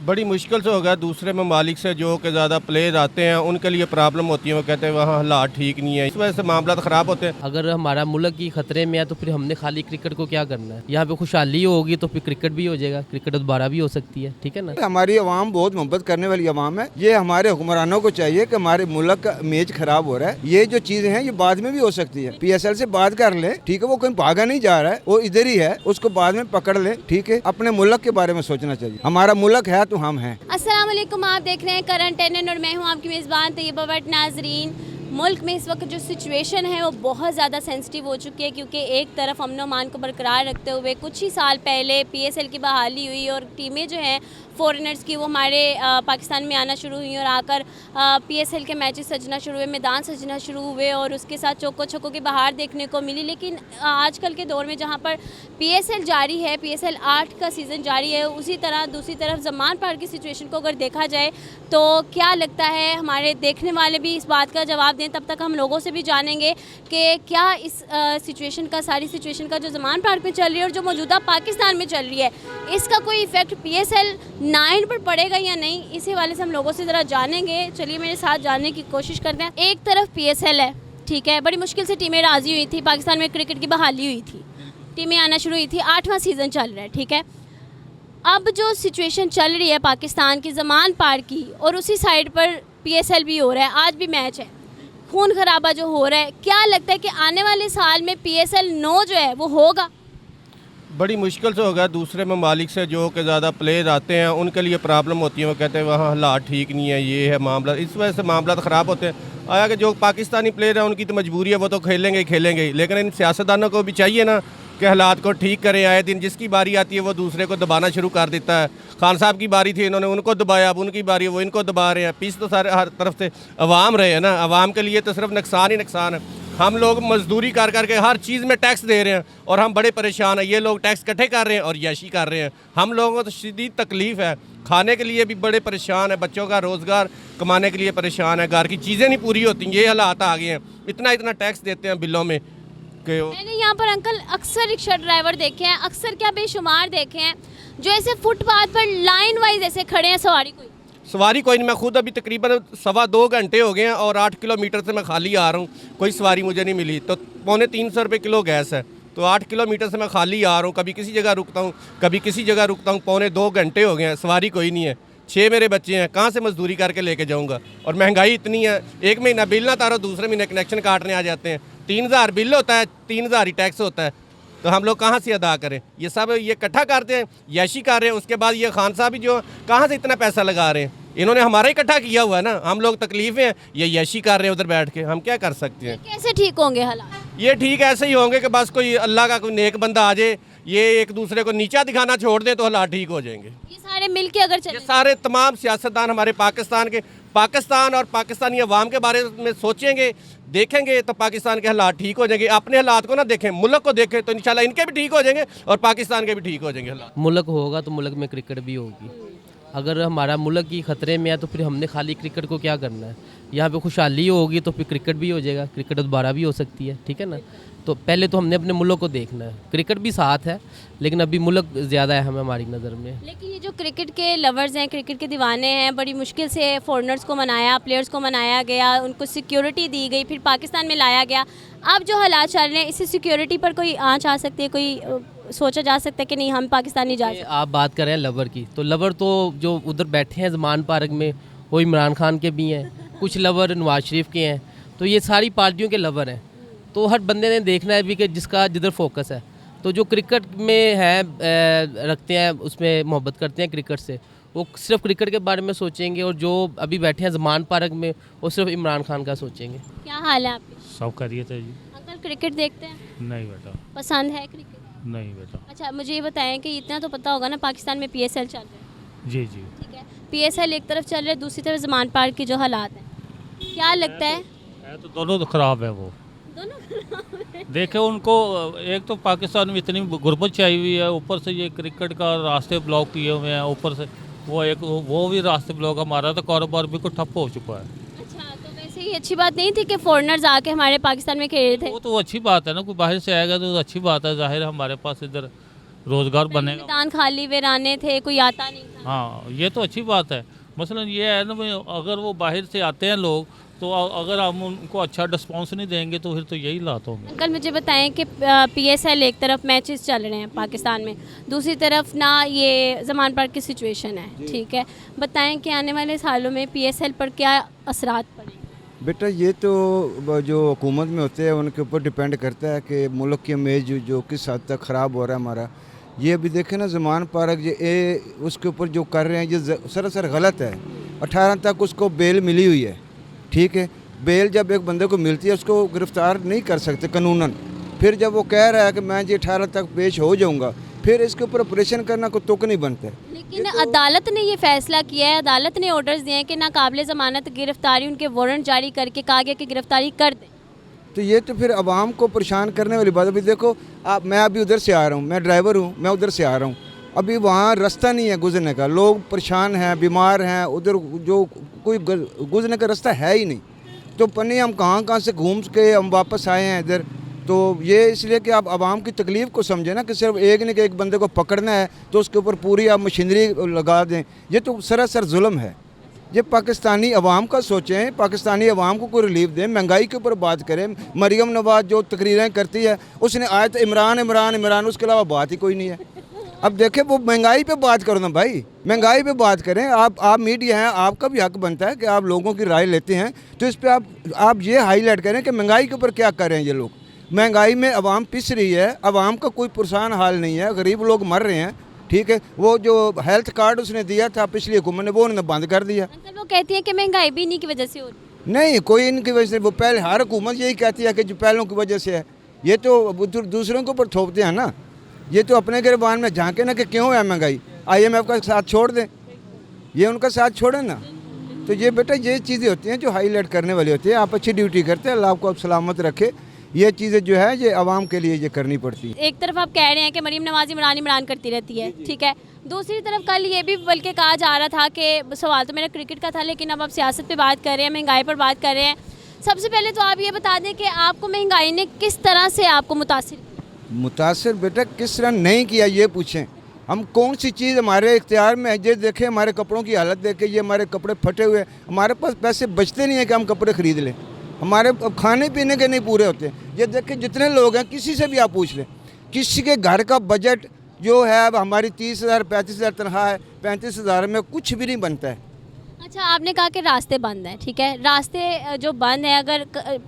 बड़ी मुश्किल से होगा। दूसरे ममालिक से जो कि ज़्यादा प्लेयर आते हैं उनके लिए प्रॉब्लम होती है, वो कहते हैं वहाँ हालात ठीक नहीं है, इस वजह से मामला ख़राब होते हैं। अगर हमारा मुल्क की खतरे में है तो फिर हमने खाली क्रिकेट को क्या करना है। यहाँ पे खुशहाली होगी तो फिर क्रिकेट भी हो जाएगा, क्रिकेट दोबारा भी हो सकती है, ठीक है ना। हमारी आवाम बहुत मोहब्बत करने वाली आवाम है। ये हमारे हुक्मरानों को चाहिए कि हमारे मुल्क का इमेज खराब हो रहा है, ये जो चीजें हैं ये बाद में भी हो सकती है। PSL से बात कर ले, ठीक है, वो कहीं भागा नहीं जा रहा है, वो इधर ही है, उसको बाद में पकड़ ले, ठीक है। अपने मुल्क के बारे में सोचना चाहिए, हमारा मुल्क है तो हम हैं। अस्सलाम वालेकुम, आप देख रहे हैं करंट टेन और मैं हूं आपकी मेज़बान तैयबा भट्ट। नाजरीन, मुल्क में इस वक्त जो सिचुएशन है वो बहुत ज़्यादा सेंसिटिव हो चुकी है, क्योंकि एक तरफ अमन अमान को बरकरार रखते हुए कुछ ही साल पहले PSL की बहाली हुई और टीमें जो हैं फॉरेनर्स की वो हमारे पाकिस्तान में आना शुरू हुई और आकर PSL के मैचेस सजना शुरू हुए, मैदान सजना शुरू हुए और उसके साथ चौको छक्कों की बहार देखने को मिली। लेकिन आजकल के दौर में जहाँ पर PSL जारी है, PSL 8 का सीज़न जारी है, उसी तरह दूसरी तरफ ज़मान पार की सिचुएशन को अगर देखा जाए तो क्या लगता है, हमारे देखने वाले भी इस बात का जवाब दें, तब तक हम लोगों से भी जानेंगे कि क्या इस सिचुएशन का, सारी सिचुएशन का जो ज़मान पार्क में चल रही है और जो मौजूदा पाकिस्तान में चल रही है, इसका कोई इफ़ेक्ट PSL 9 पर पड़ेगा या नहीं। इसी हवाले से हम लोगों से ज़रा जानेंगे। चलिए मेरे साथ जानने की कोशिश करते हैं। एक तरफ PSL है, ठीक है, बड़ी मुश्किल से टीमें राज़ी हुई थी, पाकिस्तान में क्रिकेट की बहाली हुई थी, टीमें आना शुरू हुई थी, 8वां सीज़न चल रहा है, ठीक है। अब जो सिचुएशन चल रही है पाकिस्तान की ज़मान पार की, और उसी साइड पर PSL भी हो रहा है, आज भी मैच है, खून खराबा जो हो रहा है, क्या लगता है कि आने वाले साल में PSL 9 जो है वो होगा? बड़ी मुश्किल से होगा। दूसरे ममालिक से जो कि ज़्यादा प्लेयर आते हैं उनके लिए प्रॉब्लम होती है, वो कहते हैं वहाँ हालात ठीक नहीं है, ये है मामला, इस वजह से मामला ख़राब होते हैं। आया कि जो पाकिस्तानी प्लेयर हैं उनकी तो मजबूरी है, वो तो खेलेंगे ही खेलेंगे, लेकिन इन सियासतदानों को भी चाहिए ना कि हालात को ठीक करें। आए दिन जिसकी बारी आती है वो दूसरे को दबाना शुरू कर देता है। खान साहब की बारी थी, इन्होंने उनको दबाया, अब उनकी बारी है, वो इनको दबा रहे हैं। पीछे तो सारे हर तरफ से अवाम रहे हैं ना, अवाम के लिए तो सिर्फ नुकसान ही नुकसान है। हम लोग मजदूरी कर करके हर चीज़ में टैक्स दे रहे हैं और हम बड़े परेशान हैं। ये लोग टैक्स इकट्ठे कर रहे हैं और याशी कर रहे हैं। हम लोगों को तो शदीद तकलीफ़ है, खाने के लिए भी बड़े परेशान है, बच्चों का रोज़गार कमाने के लिए परेशान है, घर की चीज़ें नहीं पूरी होती, ये हालात आ गए हैं। इतना इतना टैक्स देते हैं बिलों में। मैंने यहाँ पर अंकल अक्सर रिक्शा ड्राइवर देखे हैं, अक्सर क्या बेशुमार देखे हैं, जो ऐसे फुटपाथ पर लाइन वाइज ऐसे खड़े हैं। सवारी कोई नहीं। मैं खुद अभी तकरीबन 2.25 घंटे हो गए हैं और 8 किलोमीटर से मैं खाली आ रहा हूँ, कोई सवारी मुझे नहीं मिली। तो 350 रुपये किलो गैस है, तो 8 किलोमीटर से मैं खाली आ रहा हूँ, कभी किसी जगह रुकता हूँ, कभी किसी जगह रुकता हूँ। 2.25 घंटे हो गए हैं, सवारी कोई नहीं है। 6 मेरे बच्चे हैं, कहाँ से मजदूरी करके लेके जाऊँगा। और महंगाई इतनी है, एक महीना बिल ना तारो, दूसरे महीने कनेक्शन काटने आ जाते हैं। 3000 बिल होता है, 3000 ही टैक्स होता है, तो हम लोग कहाँ से अदा करें। ये सब ये इकट्ठा करते हैं, याशी कर रहे हैं। उसके बाद ये खान साहब भी जो कहाँ से इतना पैसा लगा रहे हैं, इन्होंने हमारा इकट्ठा किया हुआ है ना। हम लोग तकलीफ हैं, ये याशी कर रहे हैं उधर बैठ के, हम क्या कर सकते हैं। कैसे ठीक होंगे हालात? ये ठीक ऐसे ही होंगे कि बस कोई अल्लाह का कोई नेक बंदा आ जाए, ये एक दूसरे को नीचा दिखाना छोड़ दे तो हालात ठीक हो जाएंगे। ये सारे मिलके अगर चले, ये सारे तमाम सियासतदान हमारे पाकिस्तान और पाकिस्तानी अवाम के बारे में सोचेंगे, देखेंगे तो पाकिस्तान के हालात ठीक हो जाएंगे। अपने हालात को ना देखें, मुल्क को देखें, तो इंशाल्लाह इनके भी ठीक हो जाएंगे और पाकिस्तान के भी ठीक हो जाएंगे हालात। मुल्क होगा तो मुल्क में क्रिकेट भी होगी। अगर हमारा मुल्क की खतरे में है तो फिर हमने खाली क्रिकेट को क्या करना है। यहाँ पे खुशहाली होगी तो फिर क्रिकेट भी हो जाएगा, क्रिकेट दोबारा भी हो सकती है, ठीक है ना। तो पहले तो हमने अपने मुल्क को देखना है, क्रिकेट भी साथ है लेकिन अभी मुल्क ज़्यादा है हमें, हमारी नज़र में। लेकिन ये जो क्रिकेट के लवर्स हैं, क्रिकेट के दीवाने हैं, बड़ी मुश्किल से फॉरेनर्स को मनाया, प्लेयर्स को मनाया गया, उनको सिक्योरिटी दी गई, फिर पाकिस्तान में लाया गया। अब जो हालात चल रहे हैं, इससे सिक्योरिटी पर कोई आँच आ सकती है, कोई सोचा जा सकता है कि नहीं हम पाकिस्तान नहीं जा सकते। आप बात कर रहे हैं लवर की, तो लवर तो जो उधर बैठे हैं ज़मान पार्क में, वो इमरान खान के भी हैं, कुछ लवर नवाज शरीफ के हैं, तो ये सारी पार्टियों के लवर हैं। तो हर बंदे ने देखना है भी कि जिसका जिधर फोकस है। तो जो क्रिकेट में है रखते हैं, उसमें मोहब्बत करते हैं क्रिकेट से, वो सिर्फ क्रिकेट के बारे में सोचेंगे, और जो अभी बैठे हैं ज़मान पार्क में वो सिर्फ इमरान खान का सोचेंगे। क्या हाल है आपकी? सब खैरियत है जी। अंकल क्रिकेट देखते हैं? नहीं बेटा। पसंद है क्रिकेट? नहीं बेटा। अच्छा, मुझे ये बताएं कि इतना तो पता होगा ना, पाकिस्तान में PSL चल रहा है, जी जी। ठीक है, PSL एक तरफ चल रहा है, दूसरी तरफ ज़मान पार्क की जो हालात हैं, क्या लगता है? तो दोनों तो ख़राब है वो दोनों देखे उनको। एक तो पाकिस्तान में इतनी गुर्बत चाहिए हुई है, ऊपर से ये क्रिकेट का रास्ते ब्लॉक किए हुए हैं, ऊपर से वो भी रास्ते ब्लॉक, हमारा तो कारोबार बिल्कुल ठप्प हो चुका है। अच्छा, तो वैसे ही अच्छी बात नहीं थी कि फॉरेनर्स आके हमारे पाकिस्तान में खेल रहे थे? वो तो अच्छी बात है ना, कोई बाहर से आएगा तो अच्छी बात है। जाहिर है हमारे पास इधर रोज़गार बनेगा। मैदान खाली वीराने थे, कोई आता नहीं था। हाँ, ये तो अच्छी बात है। मसलन ये है ना भाई, अगर वो बाहर से आते हैं लोग, तो अगर हम उनको अच्छा रिस्पॉन्स नहीं देंगे तो फिर तो यही हालात होंगे। अंकल मुझे बताएं कि PSL एक तरफ मैचेस चल रहे हैं पाकिस्तान में, दूसरी तरफ ना ये ज़मान पार्क की सिचुएशन है, ठीक है, बताएं कि आने वाले सालों में PSL पर क्या असरात पड़ेंगे? बेटा ये तो जो हुकूमत में होते हैं उनके ऊपर डिपेंड करता है कि मुल्क की इमेज जो किस हद तक ख़राब हो रहा है हमारा। ये अभी देखें ना, ज़मान पार्क ये उसके ऊपर जो कर रहे हैं ये सरासर गलत है। 18 तक उसको बेल मिली हुई है, ठीक है। बेल जब एक बंदे को मिलती है उसको गिरफ़्तार नहीं कर सकते कानूनन। फिर जब वो कह रहा है कि मैं जी 18 तक पेश हो जाऊंगा, फिर इसके ऊपर ऑपरेशन करना कोई तुक नहीं बनता है। लेकिन अदालत ने ये फैसला किया है, अदालत ने ऑर्डर्स दिए हैं कि नाकाबिले ज़मानत गिरफ्तारी, उनके वारंट जारी करके कहा गया कि गिरफ्तारी कर दें। तो ये तो फिर आवाम को परेशान करने वाली बात। अभी देखो मैं अभी उधर से आ रहा हूँ, मैं ड्राइवर हूँ, मैं उधर से आ रहा हूँ, अभी वहाँ रास्ता नहीं है गुजरने का, लोग परेशान हैं, बीमार हैं, उधर जो कोई गुजरने का रास्ता है ही नहीं। तो पन्नी हम कहाँ से घूम के हम वापस आए हैं इधर। तो ये इसलिए कि आप आवाम की तकलीफ़ को समझें ना, कि सिर्फ एक नहीं कि एक बंदे को पकड़ना है तो उसके ऊपर पूरी आप मशीनरी लगा दें, ये तो सरासर जुल्म है। ये पाकिस्तानी अवाम का सोचें, पाकिस्तानी अवाम को कोई रिलीफ दें, महंगाई के ऊपर बात करें। मरियम नवाज जो तकरीरें करती है उसने आए तो इमरान इमरान इमरान, उसके अलावा बात ही कोई नहीं है। अब देखें वो महंगाई पे बात करो ना भाई, महंगाई पे बात करें। आप मीडिया हैं, आपका भी हक बनता है कि आप लोगों की राय लेते हैं, तो इस पर आप ये हाईलाइट करें कि महंगाई के ऊपर क्या कर रहे हैं ये लोग। महंगाई में अवाम पिस रही है, अवाम का कोई पुरसान हाल नहीं है, गरीब लोग मर रहे हैं, ठीक है। वो जो हेल्थ कार्ड उसने दिया था पिछली हुकूमत ने, वो उन्होंने बंद कर दिया। अंकल वो कहती है कि महंगाई भी इन्हीं की वजह से हो रही नहीं, कोई इनकी वजह से, वो पहले हर हुकूमत यही कहती है कि जो पहलों की वजह से है। ये तो दूसरों के ऊपर थोपते हैं ना, ये तो अपने गिरबान में झांके ना कि क्यों है महंगाई, IMF का साथ छोड़ दें, ये उनका साथ छोड़ें ना। तो ये बेटा ये चीज़ें होती हैं जो हाईलाइट करने वाली होती है। आप अच्छी ड्यूटी करते हैं, अल्लाह आपको आप सलामत रखे। ये चीज़ें जो है ये आवाम के लिए ये करनी पड़ती है। एक तरफ आप कह रहे हैं कि मरीम नवाज इमरान इमरान करती रहती है, ठीक है, दूसरी तरफ कल ये भी बल्कि कहा जा रहा था कि सवाल तो मेरा क्रिकेट का था, लेकिन अब आप सियासत पे बात कर रहे हैं, महंगाई पर बात कर रहे हैं। सबसे पहले तो आप ये बता दें कि आपको महंगाई ने किस तरह से आपको मुतासिर बेटा किस तरह नहीं किया, ये पूछें। हम कौन सी चीज़ हमारे इख्तियार में है, ये देखें हमारे कपड़ों की हालत देखें, ये हमारे कपड़े फटे हुए, हमारे पास पैसे बचते नहीं हैं कि हम कपड़े ख़रीद लें, हमारे खाने पीने के नहीं पूरे होते। ये देखें जितने लोग हैं, किसी से भी आप पूछ लें, किसी के घर का बजट जो है अब हमारी 30,000 35,000 तनख्वाह है, 35,000 में कुछ भी नहीं बनता है। अच्छा, आपने कहा कि रास्ते बंद हैं, ठीक है, रास्ते जो बंद हैं, अगर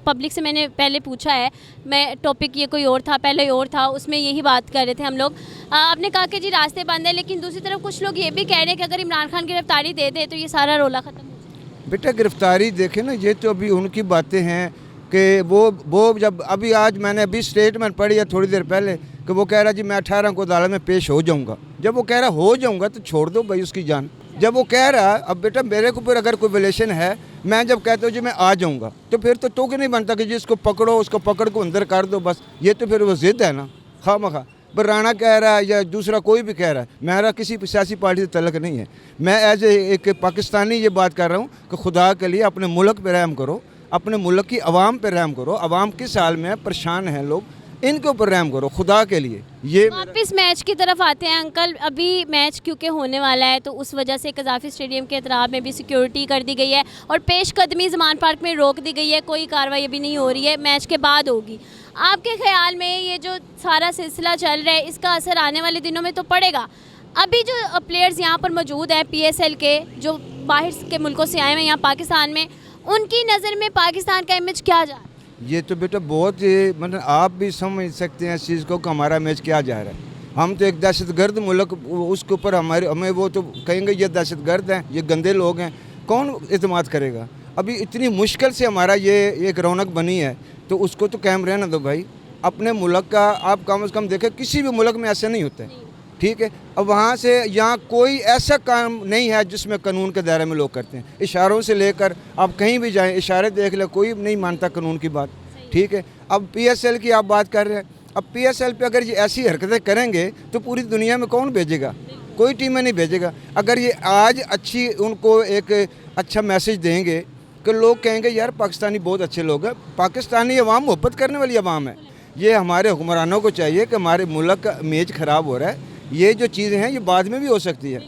पब्लिक से मैंने पहले पूछा है, मैं टॉपिक ये कोई और था, पहले और था, उसमें यही बात कर रहे थे हम लोग। आपने कहा कि जी रास्ते बंद हैं, लेकिन दूसरी तरफ कुछ लोग ये भी कह रहे हैं कि अगर इमरान खान गिरफ्तारी दे दे तो ये सारा रोला ख़त्म हो जाए। बेटा गिरफ्तारी देखें ना, ये तो अभी उनकी बातें हैं कि वो जब अभी आज मैंने अभी स्टेटमेंट पढ़ी है थोड़ी देर पहले कि वो कह रहा जी मैं 18 को अदालत में पेश हो जाऊँगा। जब वो कह रहा हो जाऊँगा तो छोड़ दो भाई उसकी जान। जब वो कह रहा है, अब बेटा मेरे को ऊपर अगर कोई विलेशन है, मैं जब कहता हूँ जी मैं आ जाऊँगा, तो फिर तो कि नहीं बनता कि जी इसको पकड़ो, उसको पकड़ को अंदर कर दो बस। ये तो फिर वो ज़िद है ना, खामखा। पर राणा कह रहा है या दूसरा कोई भी कह रहा है, मेरा किसी सियासी पार्टी से तल्लुक़ नहीं है। मैं एज एक पाकिस्तानी ये बात कर रहा हूँ कि खुदा के लिए अपने मुल्क पर रहम करो, अपने मुल्क की आवाम पर रहम करो। आवाम किस हाल में परेशान हैं लोग, इनके ऊपर रहम करो खुदा के लिए। ये वापस मैच की तरफ आते हैं अंकल। अभी मैच क्योंकि होने वाला है तो उस वजह से कज़ाफ़ी स्टेडियम के अतराफ में भी सिक्योरिटी कर दी गई है और पेशकदमी ज़मान पार्क में रोक दी गई है, कोई कार्रवाई अभी नहीं हो रही है, मैच के बाद होगी। आपके ख्याल में ये जो सारा सिलसिला चल रहा है, इसका असर आने वाले दिनों में तो पड़ेगा? अभी जो प्लेयर्स यहाँ पर मौजूद हैं PSL के, जो बाहर के मुल्कों से आए हुए हैं यहाँ पाकिस्तान में, उनकी नज़र में पाकिस्तान का इमेज क्या जा रहा है? ये तो बेटा बहुत ही मतलब आप भी समझ सकते हैं इस चीज़ को कि हमारा मैच क्या जा रहा है। हम तो एक दहशतगर्द मुल्क, उसके ऊपर हमें वो तो कहेंगे ये दहशतगर्द हैं, ये गंदे लोग हैं, कौन इत्मीनान करेगा? अभी इतनी मुश्किल से हमारा ये एक रौनक बनी है, तो उसको तो कायम रहना दो भाई। अपने मुल्क का आप कम से कम देखें, किसी भी मुल्क में ऐसा नहीं होता है, ठीक है। अब वहाँ से यहाँ कोई ऐसा काम नहीं है जिसमें कानून के दायरे में लोग करते हैं। इशारों से लेकर आप कहीं भी जाएं, इशारे देख ले, कोई नहीं मानता कानून की बात, ठीक है। अब PSL की आप बात कर रहे हैं, अब PSL पे अगर ये ऐसी हरकतें करेंगे तो पूरी दुनिया में कौन भेजेगा? कोई टीमें नहीं भेजेगा। अगर ये आज अच्छी उनको एक अच्छा मैसेज देंगे कि लोग कहेंगे यार पाकिस्तानी बहुत अच्छे लोग हैं, पाकिस्तानी अवाम मोहब्बत करने वाली अवाम है। ये हमारे हुक्मरानों को चाहिए कि हमारे मुल्क का इमेज ख़राब हो रहा है, ये जो चीज़ें हैं ये बाद में भी हो सकती है।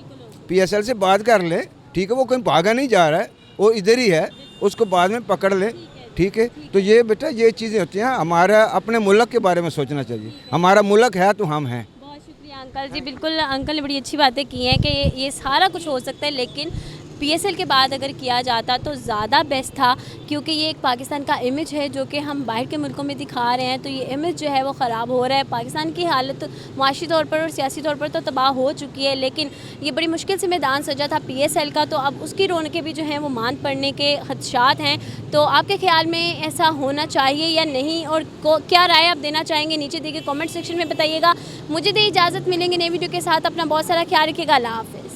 PSL से बात कर लें, ठीक है, वो कहीं भागा नहीं जा रहा है, वो इधर ही है, उसको बाद में पकड़ लें, ठीक है। तो ये बेटा ये चीज़ें होती हैं, हमारा अपने मुल्क के बारे में सोचना चाहिए। हमारा मुल्क है तो हम हैं। बहुत शुक्रिया अंकल जी, बिल्कुल अंकल ने बड़ी अच्छी बातें की हैं कि ये सारा कुछ हो सकता है, लेकिन PSL के बाद अगर किया जाता तो ज़्यादा बेस्ट था, क्योंकि ये एक पाकिस्तान का इमेज है जो कि हम बाहर के मुल्कों में दिखा रहे हैं। तो ये इमेज जो है वो ख़राब हो रहा है। पाकिस्तान की हालत माशी तौर पर और सियासी तौर पर तो तबाह हो चुकी है, लेकिन ये बड़ी मुश्किल से मैदान सजा था PSL का, तो अब उसकी रौनकें भी जो हैं वो मांद पड़ने के खदशात हैं। तो आपके ख्याल में ऐसा होना चाहिए या नहीं, और क्या राय आप देना चाहेंगे नीचे दिए गए कमेंट सेक्शन में बताइएगा। मुझे दे इजाज़त, मिलेंगे नई वीडियो के साथ। अपना बहुत सारा ख्याल रखिएगा। अल्लाह हाफ़िज़।